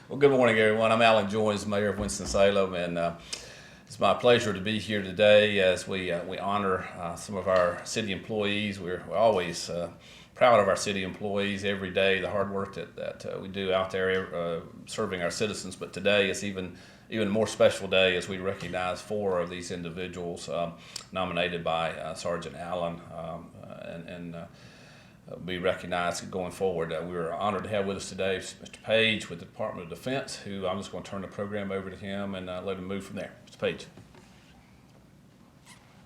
Well, good morning, everyone. I'm Alan Joynes, Mayor of Winston-Salem, and it's my pleasure to be here today as we honor some of our city employees. We're always proud of our city employees every day, the hard work that we do out there serving our citizens. But today is even a more special day as we recognize four of these individuals nominated by Sergeant Allen and be recognized going forward. We were honored to have with us today Mr. Page with the Department of Defense, who I'm just going to turn the program over to him and let him move from there. Mr. Page.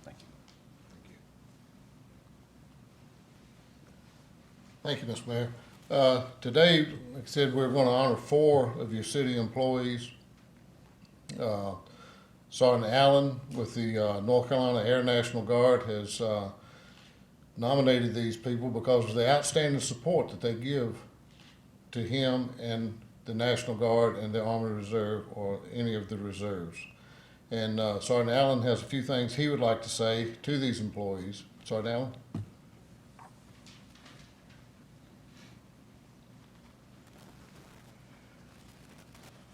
Thank you. Thank you, Mr. Mayor. Today, like I said, we're going to honor four of your city employees. Sergeant Allen with the North Carolina Air National Guard has nominated these people because of the outstanding support that they give to him and the National Guard and the Army Reserve or any of the reserves. And Sergeant Allen has a few things he would like to say to these employees. Sergeant Allen?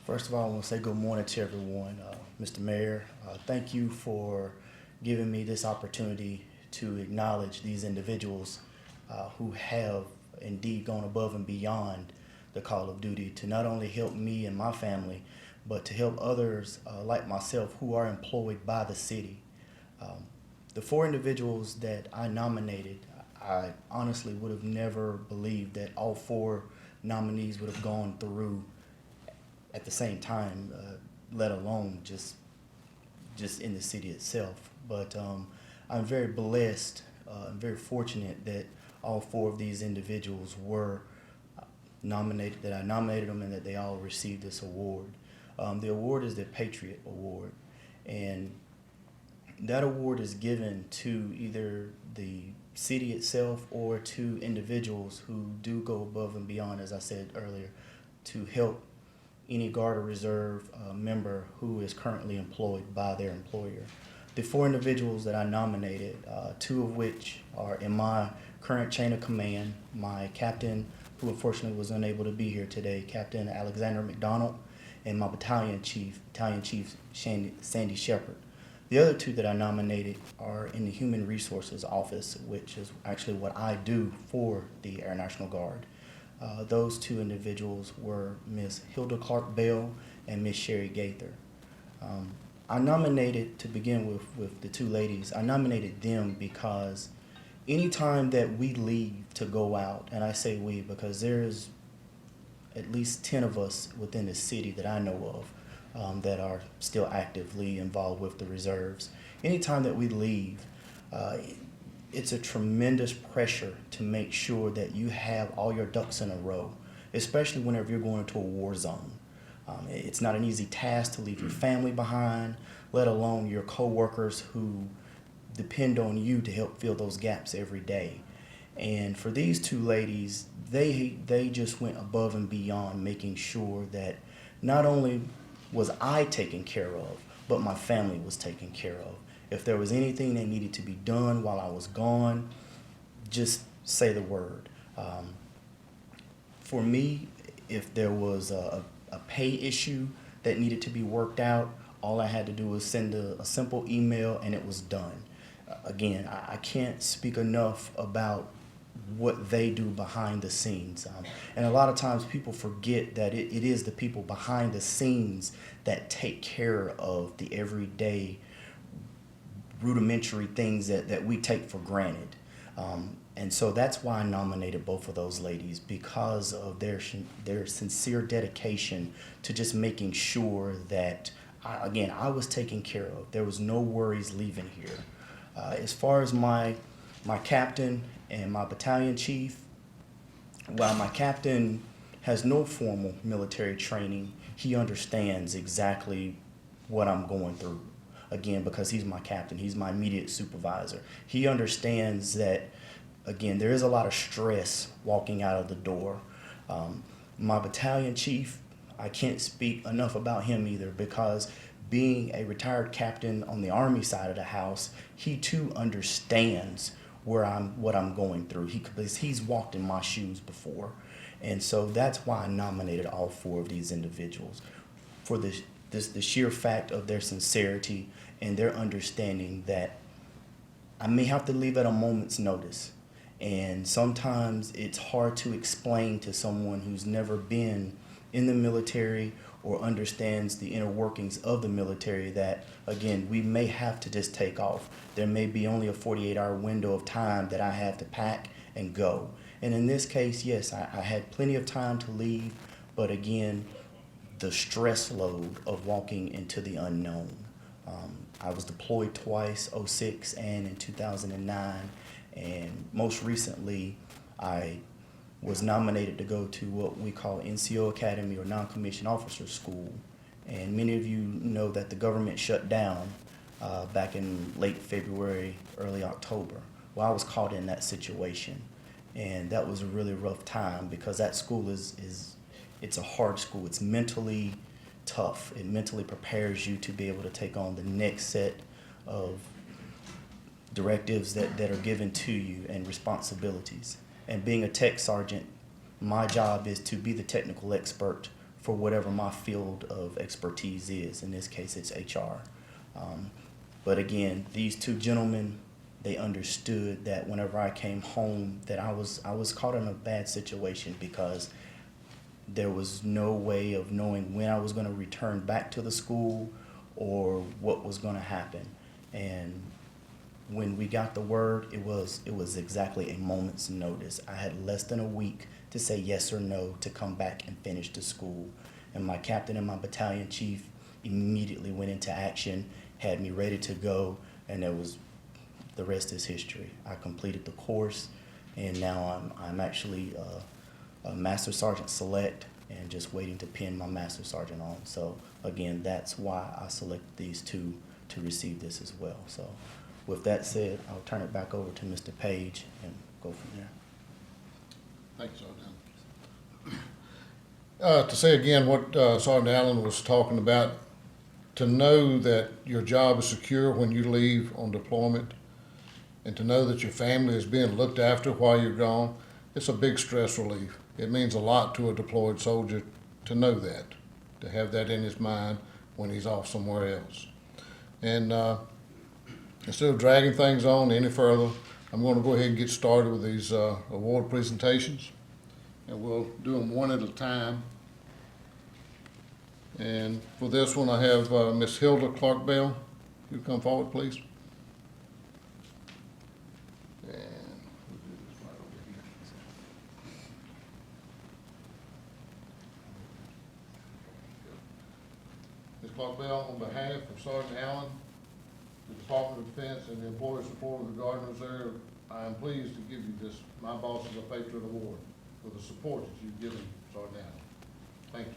First of all, I want to say good morning to everyone. Mr. Mayor, thank you for giving me this opportunity to acknowledge these individuals who have indeed gone above and beyond the call of duty to not only help me and my family, but to help others like myself who are employed by the city. The four individuals that I nominated, I honestly would have never believed that all four nominees would have gone through at the same time, let alone just in the city itself. But I'm very blessed and very fortunate that all four of these individuals were nominated, that I nominated them and that they all received this award. The award is the Patriot Award, and that award is given to either the city itself or to individuals who do go above and beyond, as I said earlier, to help any Guard or Reserve member who is currently employed by their employer. The four individuals that I nominated, two of which are in my current chain of command, my captain, who unfortunately was unable to be here today, Captain Alexander McDonald, and my battalion chief Sandy Shepard. The other two that I nominated are in the Human Resources Office, which is actually what I do for the Air National Guard. Those two individuals were Ms. Hilda Clark Bell and Ms. Sherry Gaither. I nominated, to begin with the two ladies, I nominated them because anytime that we leave to go out, and I say we because there's at least 10 of us within the city that I know of that are still actively involved with the reserves. Anytime that we leave, it's a tremendous pressure to make sure that you have all your ducks in a row, especially whenever you're going into a war zone. It's not an easy task to leave your family behind, let alone your coworkers who depend on you to help fill those gaps every day. And for these two ladies, they just went above and beyond, making sure that not only was I taken care of, but my family was taken care of. If there was anything that needed to be done while I was gone, just say the word. For me, if there was a pay issue that needed to be worked out, all I had to do was send a simple email and it was done. Again, I can't speak enough about what they do behind the scenes. And a lot of times people forget that it is the people behind the scenes that take care of the everyday rudimentary things that we take for granted. And so that's why I nominated both of those ladies, because of their sincere dedication to just making sure that, I was taken care of. There was no worries leaving here. As far as my captain and my battalion chief, while my captain has no formal military training, he understands exactly what I'm going through. Again, because he's my captain, he's my immediate supervisor. He understands that, again, there is a lot of stress walking out of the door. My battalion chief, I can't speak enough about him either, because being a retired captain on the Army side of the house, he too understands what I'm going through. Because he's walked in my shoes before. And so that's why I nominated all 4 of these individuals for the sheer fact of their sincerity and their understanding that I may have to leave at a moment's notice. And sometimes it's hard to explain to someone who's never been in the military or understands the inner workings of the military that, again, we may have to just take off. There may be only a 48-hour window of time that I have to pack and go. And in this case, yes, I had plenty of time to leave, but again, the stress load of walking into the unknown. I was deployed twice, 06 and in 2009, and most recently, I was nominated to go to what we call NCO Academy or Non-Commissioned Officer School. And many of you know that the government shut down back in late February, early October. Well, I was caught in that situation. And that was a really rough time because that school it's a hard school. It's mentally tough. It mentally prepares you to be able to take on the next set of directives that are given to you and responsibilities. And being a tech sergeant, my job is to be the technical expert for whatever my field of expertise is. In this case, it's HR. But again, these 2 gentlemen, they understood that whenever I came home that I was caught in a bad situation because there was no way of knowing when I was going to return back to the school or what was going to happen. And when we got the word, it was exactly a moment's notice. I had less than a week to say yes or no to come back and finish the school. And my captain and my battalion chief immediately went into action, had me ready to go, and the rest is history. I completed the course, and now I'm actually a Master Sergeant Select and just waiting to pin my Master Sergeant on. So again, that's why I selected these 2 to receive this as well. So with that said, I'll turn it back over to Mr. Page and go from there. Thank you, Sergeant. To say again what Sergeant Allen was talking about, to know that your job is secure when you leave on deployment and to know that your family is being looked after while you're gone, it's a big stress relief. It means a lot to a deployed soldier to know that, to have that in his mind when he's off somewhere else. And instead of dragging things on any further, I'm going to go ahead and get started with these award presentations. And we'll do them one at a time. And for this one, I have Miss Hilda Clark Bell. You come forward, please. And we'll do this right over here. Ms. Clark Bell, on behalf of Sergeant Allen, the Department of Defense, and the Employee Support of the Guard and Reserve, I am pleased to give you this My Boss is a Patriot Award for the support that you've given Sergeant Allen. Thank you.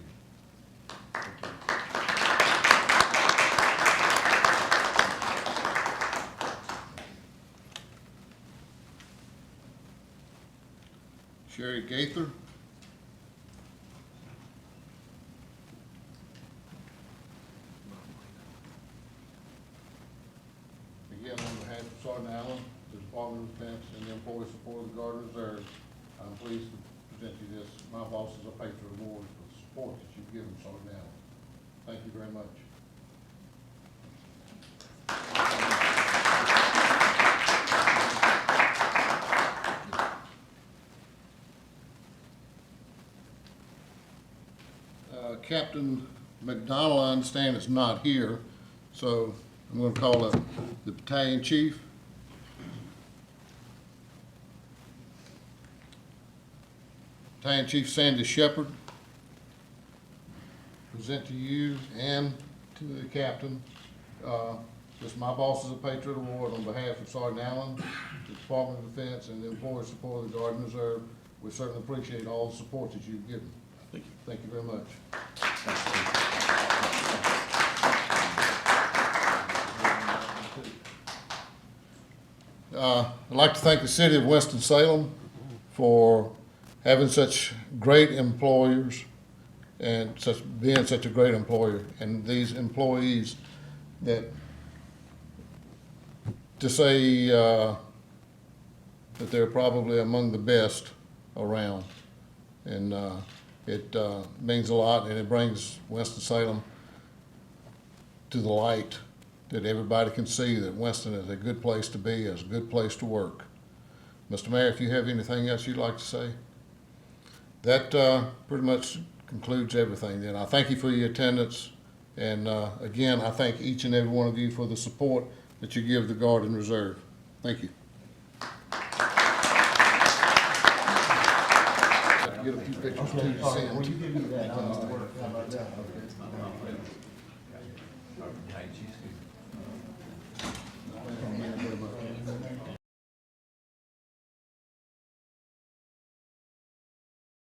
Sherry Gaither. Again, on behalf of Sergeant Allen, the Department of Defense, and the Employee Support of the Guard and Reserve, I'm pleased to present you this My Boss is a Patriot Award for the support that you've given Sergeant Allen. Thank you very much. Captain McDonald, I understand, is not here, so I'm going to call the battalion chief. Battalion Chief Sandy Shepard, present to you and to the captain this My Boss is a Patriot Award on behalf of Sergeant Allen, the Department of Defense, and the Employee Support of the Guard and Reserve. We certainly appreciate all the support that you've given. Thank you. Thank you very much. I'd like to thank the city of Winston-Salem for having such great employers and being such a great employer, and these employees that to say that they're probably among the best around. And it means a lot, and it brings Winston-Salem to the light that everybody can see that Winston is a good place to be, is a good place to work. Mr. Mayor, if you have anything else you'd like to say? That pretty much concludes everything. Then I thank you for your attendance, and again, I thank each and every one of you for the support that you give the Guard and Reserve. Thank you. Get a few pictures too to send. give me that, I'll work. Hey, she's good.